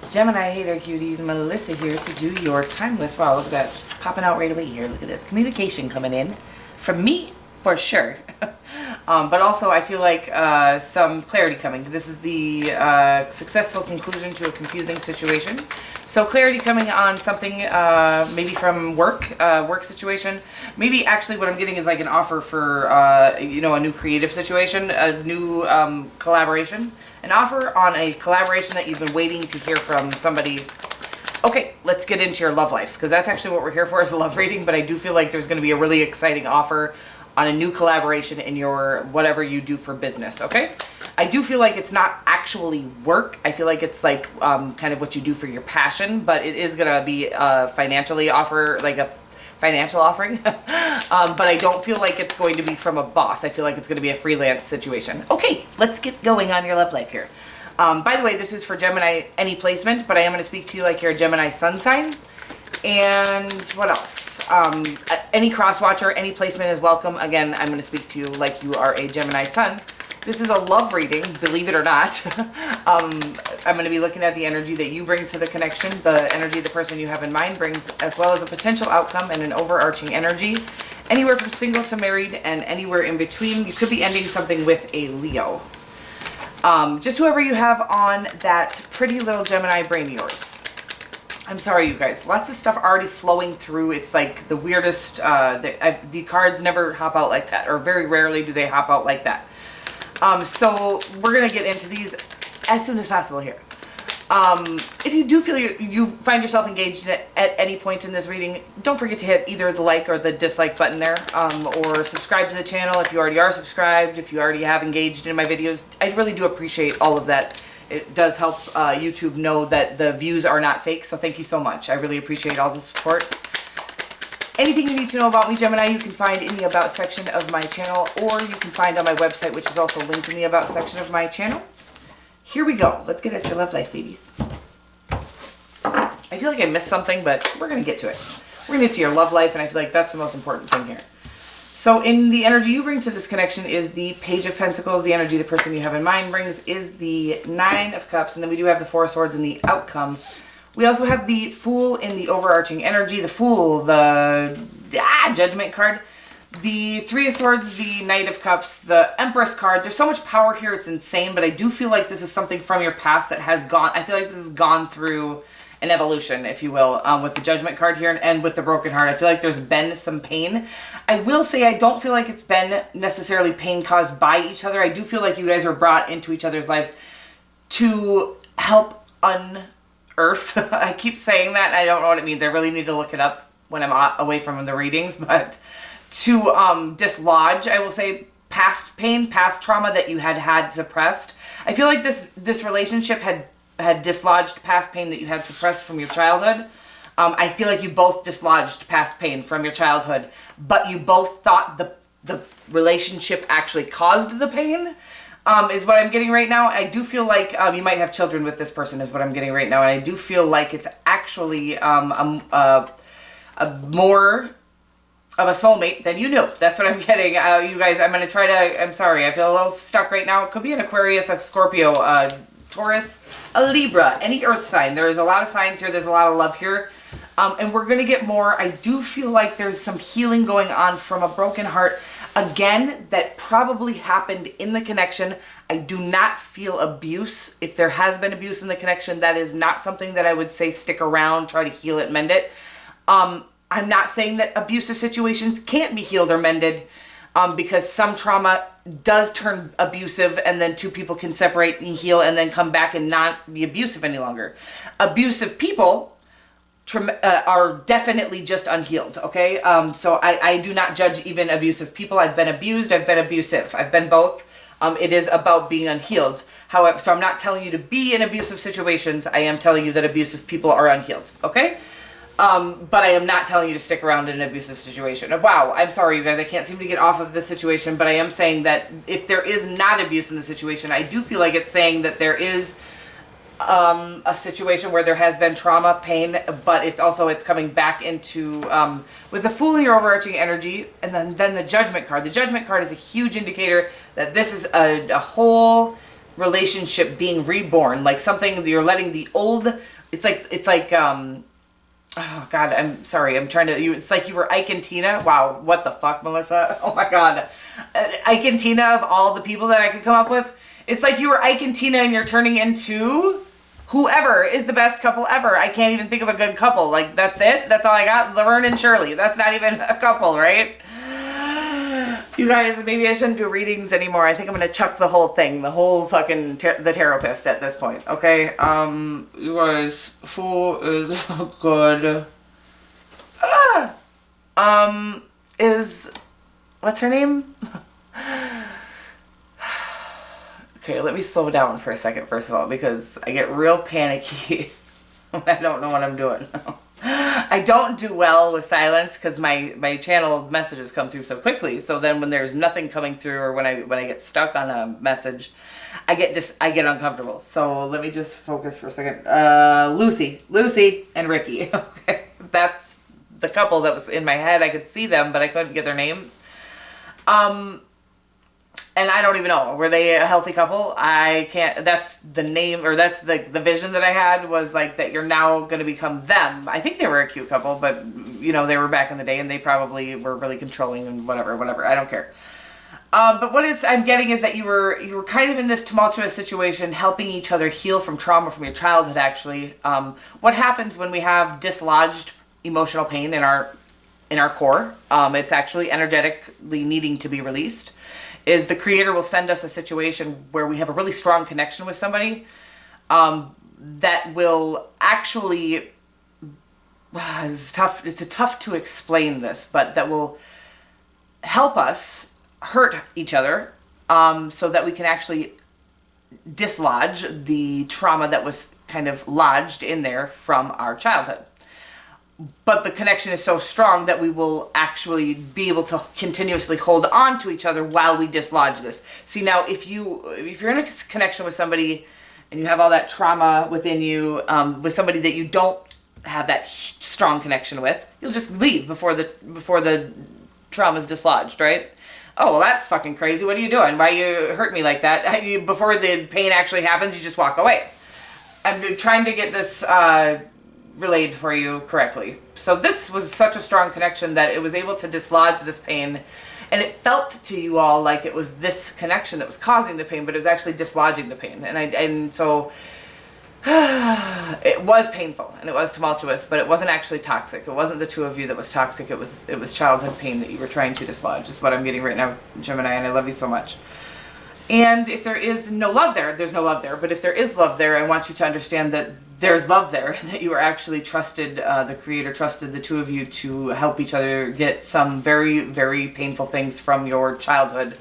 Gemini, hey there cuties, Melissa here to do your timeless. Wow, look at that, just popping out right away here. Look at this, communication coming in from me for sure. But also I feel like some clarity coming. This is the successful conclusion to a confusing situation. So clarity coming on something, maybe from work situation. Maybe actually what I'm getting is like an offer for, a new creative situation, a new collaboration. An offer on a collaboration that you've been waiting to hear from somebody. Okay, let's get into your love life, because that's actually what we're here for, is a love reading. But I do feel like there's going to be a really exciting offer on a new collaboration in your whatever you do for business, okay? I do feel like it's not actually work. I feel like it's like kind of what you do for your passion, but it is going to be financially offer, like a financial offering. But I don't feel like it's going to be from a boss. I feel like it's going to be a freelance situation. Okay, let's get going on your love life here. By the way, this is for Gemini, any placement, but I am going to speak to you like you're a Gemini sun sign. And what else? Any cross watcher, any placement is welcome. Again, I'm going to speak to you like you are a Gemini sun. This is a love reading, believe it or not. I'm going to be looking at the energy that you bring to the connection, the energy the person you have in mind brings, as well as a potential outcome and an overarching energy. Anywhere from single to married and anywhere in between. You could be ending something with a Leo. Just whoever you have on that pretty little Gemini brain of yours. I'm sorry, you guys. Lots of stuff already flowing through. It's like the weirdest. The cards never hop out like that, or very rarely do they hop out like that. So we're going to get into these as soon as possible here. If you do feel you find yourself engaged at any point in this reading, don't forget to hit either the like or the dislike button there, or subscribe to the channel if you already are subscribed, if you already have engaged in my videos. I really do appreciate all of that. It does help YouTube know that the views are not fake, so thank you so much. I really appreciate all the support. Anything you need to know about me, Gemini, you can find in the About section of my channel, or you can find on my website, which is also linked in the About section of my channel. Here we go. Let's get at your love life, babies. I feel like I missed something, but we're going to get to it. We're going to get to your love life, and I feel like that's the most important thing here. So in the energy you bring to this connection is the Page of Pentacles. The energy the person you have in mind brings is the Nine of Cups, and then we do have the Four of Swords in the outcome. We also have the Fool in the overarching energy, the Fool, the Judgment card, the Three of Swords, the Knight of Cups, the Empress card. There's so much power here, it's insane, but I do feel like this is something from your past that has gone, I feel like this has gone through an evolution, if you will, with the Judgment card here and with the Broken Heart. I feel like there's been some pain. I will say I don't feel like it's been necessarily pain caused by each other. I do feel like you guys were brought into each other's lives to help unearth. I keep saying that, and I don't know what it means. I really need to look it up when I'm away from the readings, but to dislodge, I will say, past pain, past trauma that you had suppressed. I feel like this relationship had dislodged past pain that you had suppressed from your childhood. I feel like you both dislodged past pain from your childhood, but you both thought the relationship actually caused the pain, is what I'm getting right now. I do feel like you might have children with this person, is what I'm getting right now, and I do feel like it's actually a more of a soulmate than you knew. That's what I'm getting. You guys, I'm going to try to, I'm sorry, I feel a little stuck right now. It could be an Aquarius, a Scorpio, Taurus, a Libra, any earth sign. There's a lot of signs here. There's a lot of love here. And we're going to get more. I do feel like there's some healing going on from a broken heart. Again, that probably happened in the connection. I do not feel abuse. If there has been abuse in the connection, that is not something that I would say stick around, try to heal it, mend it. I'm not saying that abusive situations can't be healed or mended, because some trauma does turn abusive, and then two people can separate and heal and then come back and not be abusive any longer. Abusive people are definitely just unhealed, okay? So I do not judge even abusive people. I've been abused, I've been abusive. I've been both. It is about being unhealed. However, so I'm not telling you to be in abusive situations. I am telling you that abusive people are unhealed, okay? But I am not telling you to stick around in an abusive situation. Wow, I'm sorry, you guys. I can't seem to get off of this situation, but I am saying that if there is not abuse in the situation, I do feel like it's saying that there is a situation where there has been trauma, pain, but it's coming back into, with the Fool in your overarching energy, and then the Judgment card. The Judgment card is a huge indicator that this is a whole relationship being reborn, like something you're letting the old, it's like oh God, I'm sorry, it's like you were Ike and Tina. Wow, what the fuck, Melissa? Oh my God. Ike and Tina, of all the people that I could come up with, it's like you were Ike and Tina and you're turning into whoever is the best couple ever. I can't even think of a good couple. Like, that's it? That's all I got? Laverne and Shirley. That's not even a couple, right? You guys, maybe I shouldn't do readings anymore. I think I'm going to chuck the whole thing, the whole fucking the therapist at this point, okay? You guys, who is good? What's her name? Okay, let me slow down for a second, first of all, because I get real panicky. I don't know what I'm doing. I don't do well with silence because my channel messages come through so quickly. So then when there's nothing coming through, or when I get stuck on a message, I get uncomfortable. So let me just focus for a second. Lucy and Ricky. Okay, that's the couple that was in my head. I could see them, but I couldn't get their names. And I don't even know, were they a healthy couple? I can't, that's the name, or that's the vision that I had, was like that you're now going to become them. I think they were a cute couple, but you know, they were back in the day and they probably were really controlling and whatever, I don't care. But what I'm getting is that you were kind of in this tumultuous situation, helping each other heal from trauma from your childhood, actually. What happens when we have dislodged emotional pain in our core, it's actually energetically needing to be released, is the creator will send us a situation where we have a really strong connection with somebody that will actually, it's tough to explain this, but that will help us hurt each other so that we can actually dislodge the trauma that was kind of lodged in there from our childhood. But the connection is so strong that we will actually be able to continuously hold on to each other while we dislodge this. See, now, if you're in a connection with somebody and you have all that trauma within you, with somebody that you don't have that strong connection with, you'll just leave before the trauma is dislodged, right? Oh, well, that's fucking crazy. What are you doing? Why you hurt me like that? Before the pain actually happens, you just walk away. I'm trying to get this relayed for you correctly. So this was such a strong connection that it was able to dislodge this pain, and it felt to you all like it was this connection that was causing the pain, but it was actually dislodging the pain. And so it was painful and it was tumultuous, but it wasn't actually toxic. It wasn't the two of you that was toxic. It was childhood pain that you were trying to dislodge. Is what I'm getting right now, Gemini, and I love you so much. And if there is no love there, there's no love there. But if there is love there, I want you to understand that there's love there, that you are actually trusted, the creator trusted the two of you to help each other get some very, very painful things from your childhood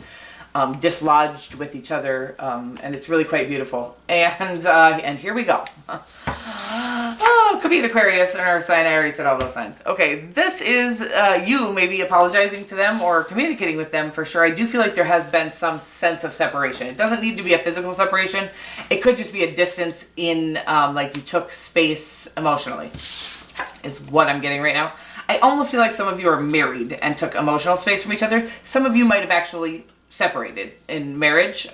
dislodged with each other. And it's really quite beautiful. And here we go. Oh, could be an Aquarius or a sign. I already said all those signs. Okay, this is you maybe apologizing to them or communicating with them for sure. I do feel like there has been some sense of separation. It doesn't need to be a physical separation. It could just be a distance in, like you took space emotionally, is what I'm getting right now. I almost feel like some of you are married and took emotional space from each other. Some of you might have actually separated in marriage.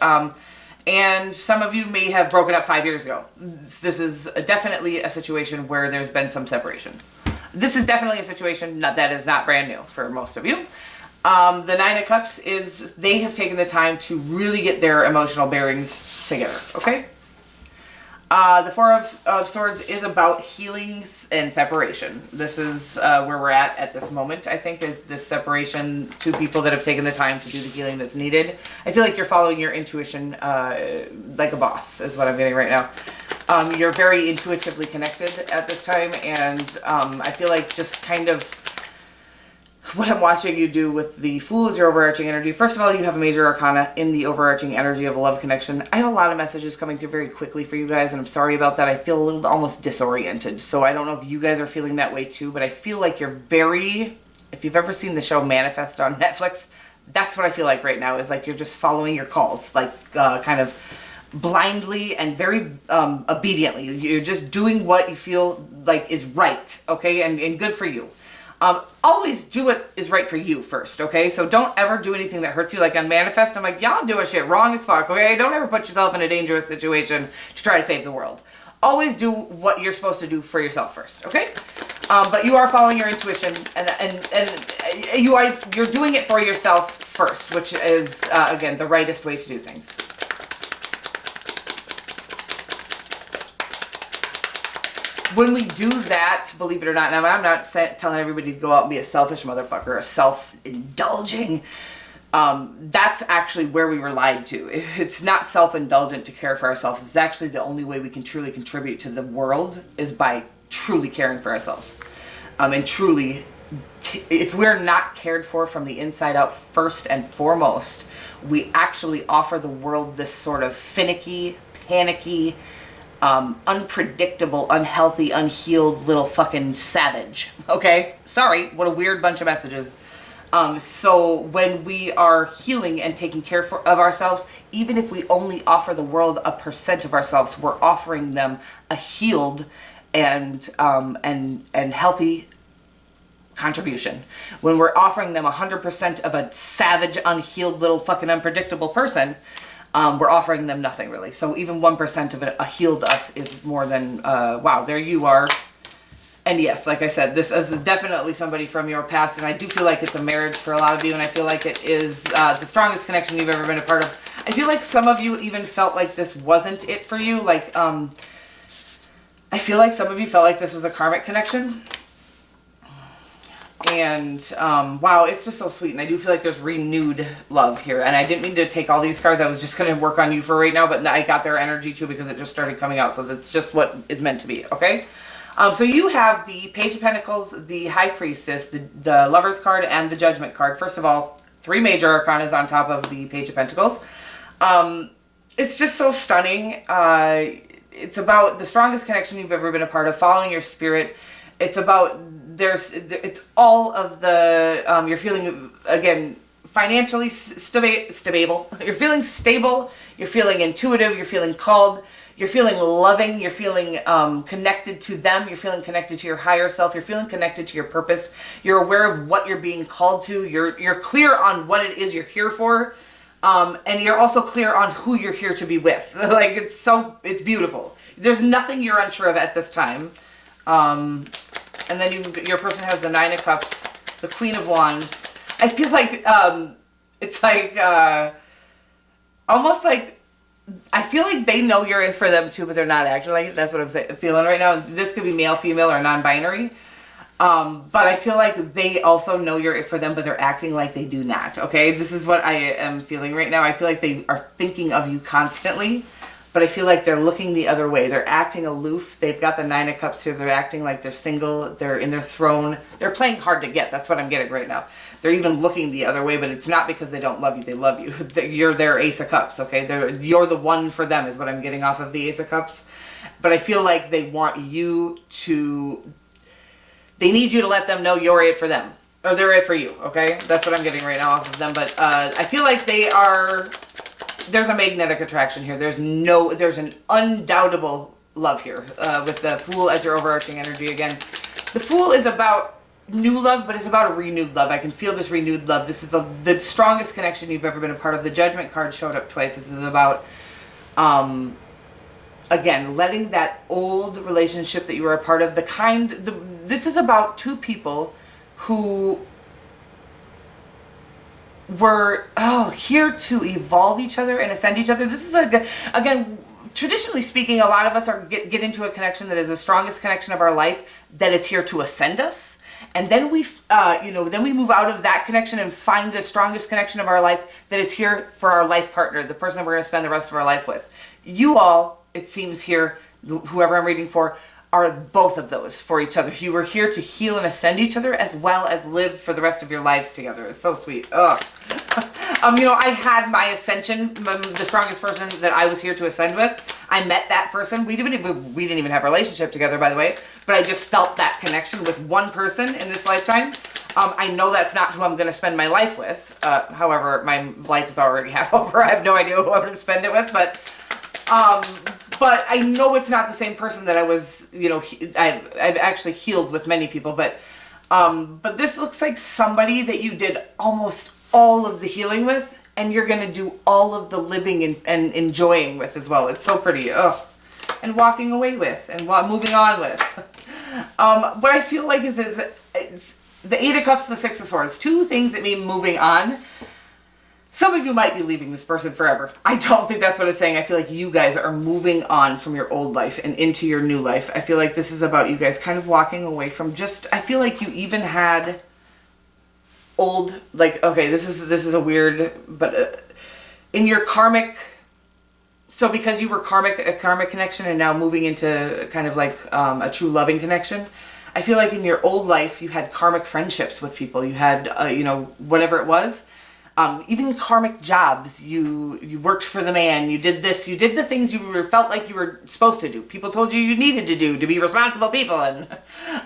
And some of you may have broken up 5 years ago. This is definitely a situation where there's been some separation. This is definitely a situation that is not brand new for most of you. The Nine of Cups is they have taken the time to really get their emotional bearings together, okay? The Four of Swords is about healings and separation. This is where we're at this moment, I think, is this separation. Two people that have taken the time to do the healing that's needed. I feel like you're following your intuition like a boss, is what I'm getting right now. You're very intuitively connected at this time, and I feel like just kind of what I'm watching you do with the Fool is your overarching energy. First of all, you have a major arcana in the overarching energy of a love connection. I have a lot of messages coming through very quickly for you guys, and I'm sorry about that. I feel a little almost disoriented. So I don't know if you guys are feeling that way too, but I feel like you're very, if you've ever seen the show Manifest on Netflix, that's what I feel like right now, is like you're just following your calls, like kind of blindly and very obediently. You're just doing what you feel like is right, okay, and good for you. Always do what is right for you first, okay? So don't ever do anything that hurts you. Like on Manifest, I'm like, y'all doing shit wrong as fuck, okay? Don't ever put yourself in a dangerous situation to try to save the world. Always do what you're supposed to do for yourself first, okay? But you are following your intuition, and you're doing it for yourself first, which is, again, the rightest way to do things. When we do that, believe it or not, and I'm not telling everybody to go out and be a selfish motherfucker, a self-indulging. That's actually where we were lied to. It's not self-indulgent to care for ourselves. It's actually the only way we can truly contribute to the world is by truly caring for ourselves. And truly, if we're not cared for from the inside out first and foremost, we actually offer the world this sort of finicky, panicky, unpredictable, unhealthy, unhealed little fucking savage. Okay? Sorry, what a weird bunch of messages. So when we are healing and taking care of ourselves, even if we only offer the world 1% of ourselves, we're offering them a healed and healthy contribution. When we're offering them 100% of a savage, unhealed, little fucking unpredictable person, we're offering them nothing really. So even 1% of a healed us is more than, wow, there you are. And yes, like I said, this is definitely somebody from your past, and I do feel like it's a marriage for a lot of you, and I feel like it is the strongest connection you've ever been a part of. I feel like some of you even felt like this wasn't it for you. Like, I feel like some of you felt like this was a karmic connection. And wow, it's just so sweet, and I do feel like there's renewed love here. And I didn't mean to take all these cards. I was just going to work on you for right now, but I got their energy too because it just started coming out. So that's just what is meant to be, okay? So you have the Page of Pentacles, the High Priestess, the Lover's card, and the Judgment card. First of all, 3 major arcanas on top of the Page of Pentacles. It's just so stunning. It's about the strongest connection you've ever been a part of, following your spirit. It's about, it's all of the, you're feeling, again, financially stable. You're feeling stable. You're feeling intuitive. You're feeling called. You're feeling loving. You're feeling connected to them. You're feeling connected to your higher self. You're feeling connected to your purpose. You're aware of what you're being called to. You're clear on what it is you're here for. And you're also clear on who you're here to be with. Like, it's beautiful. There's nothing you're unsure of at this time. And then your person has the 9 of Cups, the Queen of Wands. I feel like it's like almost like I feel like they know you're it for them too, but they're not acting like it. That's what I'm feeling right now. This could be male, female, or non-binary. But I feel like they also know you're it for them, but they're acting like they do not. Okay, this is what I am feeling right now. I feel like they are thinking of you constantly, but I feel like they're looking the other way. They're acting aloof. They've got the 9 of Cups here. They're acting like they're single. They're in their throne. They're playing hard to get. That's what I'm getting right now. They're even looking the other way, but it's not because they don't love you. They love you. You're their Ace of Cups, okay? You're the one for them is what I'm getting off of the Ace of Cups. But I feel like they want you to... They need you to let them know you're it for them. Or they're it for you, okay? That's what I'm getting right now off of them. But I feel like they are... There's a magnetic attraction here. There's an undoubtable love here with the Fool as your overarching energy again. The Fool is about new love, but it's about a renewed love. I can feel this renewed love. This is the strongest connection you've ever been a part of. The Judgment card showed up twice. This is about, again, letting that old relationship that you were a part of, this is about 2 people who were here to evolve each other and ascend each other. This is again, traditionally speaking, a lot of us get into a connection that is the strongest connection of our life that is here to ascend us, and then we move out of that connection and find the strongest connection of our life that is here for our life partner, the person that we're going to spend the rest of our life with. You all, it seems here, whoever I'm reading for, are both of those for each other. You were here to heal and ascend each other as well as live for the rest of your lives together. It's so sweet. Ugh. I had my ascension, the strongest person that I was here to ascend with. I met that person. We didn't even have a relationship together, by the way, but I just felt that connection with one person in this lifetime. I know that's not who I'm going to spend my life with. However, my life is already half over. I have no idea who I'm going to spend it with, but I know it's not the same person that I was, I've actually healed with many people, but But this looks like somebody that you did almost all of the healing with, and you're going to do all of the living and enjoying with as well. It's so pretty. Ugh. And walking away with, and moving on with. What I feel like is it's the Eight of Cups and the Six of Swords. Two things that mean moving on. Some of you might be leaving this person forever. I don't think that's what it's saying. I feel like you guys are moving on from your old life and into your new life. I feel like this is about you guys kind of walking away from just, I feel like you even had old, like, okay, this is a weird, but in your karmic, so because you were a karmic connection and now moving into kind of like a true loving connection, I feel like in your old life you had karmic friendships with people. You had, whatever it was. Even karmic jobs, you worked for the man, you did this, you did the things felt like you were supposed to do. People told you needed to do to be responsible people, and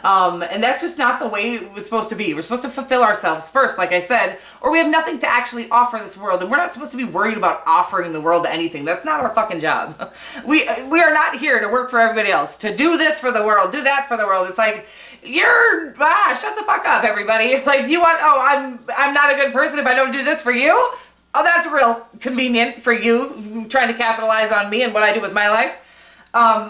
that's just not the way it was supposed to be. We're supposed to fulfill ourselves first, like I said, or we have nothing to actually offer this world, and we're not supposed to be worried about offering the world anything. That's not our fucking job. We are not here to work for everybody else, to do this for the world, do that for the world. It's like, shut the fuck up, everybody. Like, I'm not a good person if I don't do this for you. Oh, that's real convenient for you, trying to capitalize on me and what I do with my life.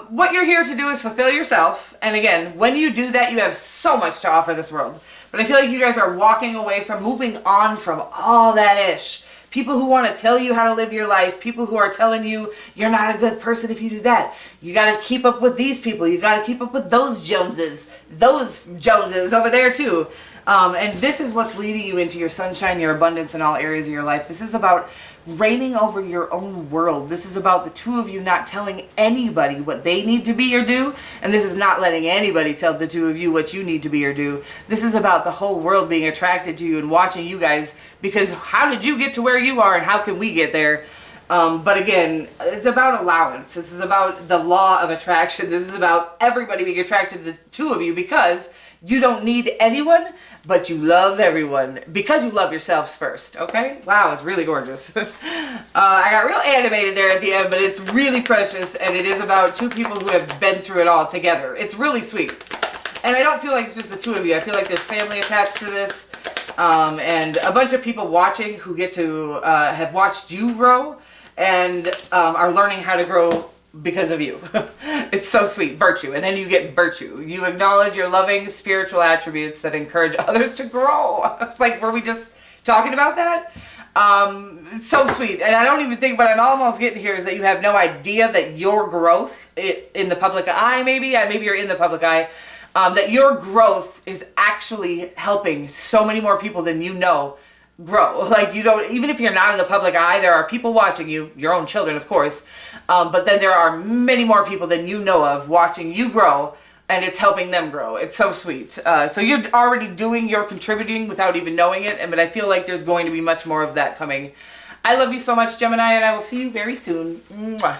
What you're here to do is fulfill yourself. And again, when you do that, you have so much to offer this world. But I feel like you guys are walking away from, moving on from all that ish. People who want to tell you how to live your life. People who are telling you you're not a good person if you do that. You got to keep up with these people. You got to keep up with those Joneses. Those Joneses over there too. And this is what's leading you into your sunshine, your abundance in all areas of your life. This is about reigning over your own world. This is about the two of you not telling anybody what they need to be or do. And this is not letting anybody tell the two of you what you need to be or do. This is about the whole world being attracted to you and watching you guys, because how did you get to where you are and how can we get there? But again, it's about allowance. This is about the law of attraction. This is about everybody being attracted to the two of you, because you don't need anyone, but you love everyone because you love yourselves first. Okay? Wow, it's really gorgeous. I got real animated there at the end, but it's really precious, and it is about two people who have been through it all together. It's really sweet. And I don't feel like it's just the two of you. I feel like there's family attached to this, and a bunch of people watching who get to have watched you grow and are learning how to grow because of you. It's so sweet. Virtue. And then you get virtue. You acknowledge your loving spiritual attributes that encourage others to grow. It's like, were we just talking about that? It's so sweet. And I don't even think, what I'm almost getting here is that you have no idea that your growth in the public eye, maybe you're in the public eye, that your growth is actually helping so many more people than you know grow. Like, you don't, even if you're not in the public eye, there are people watching you, your own children, of course, but then there are many more people than you know of watching you grow, and it's helping them grow. It's so sweet. So you're already you're contributing without even knowing it, but I feel like there's going to be much more of that coming. I love you so much, Gemini, and I will see you very soon. Mwah.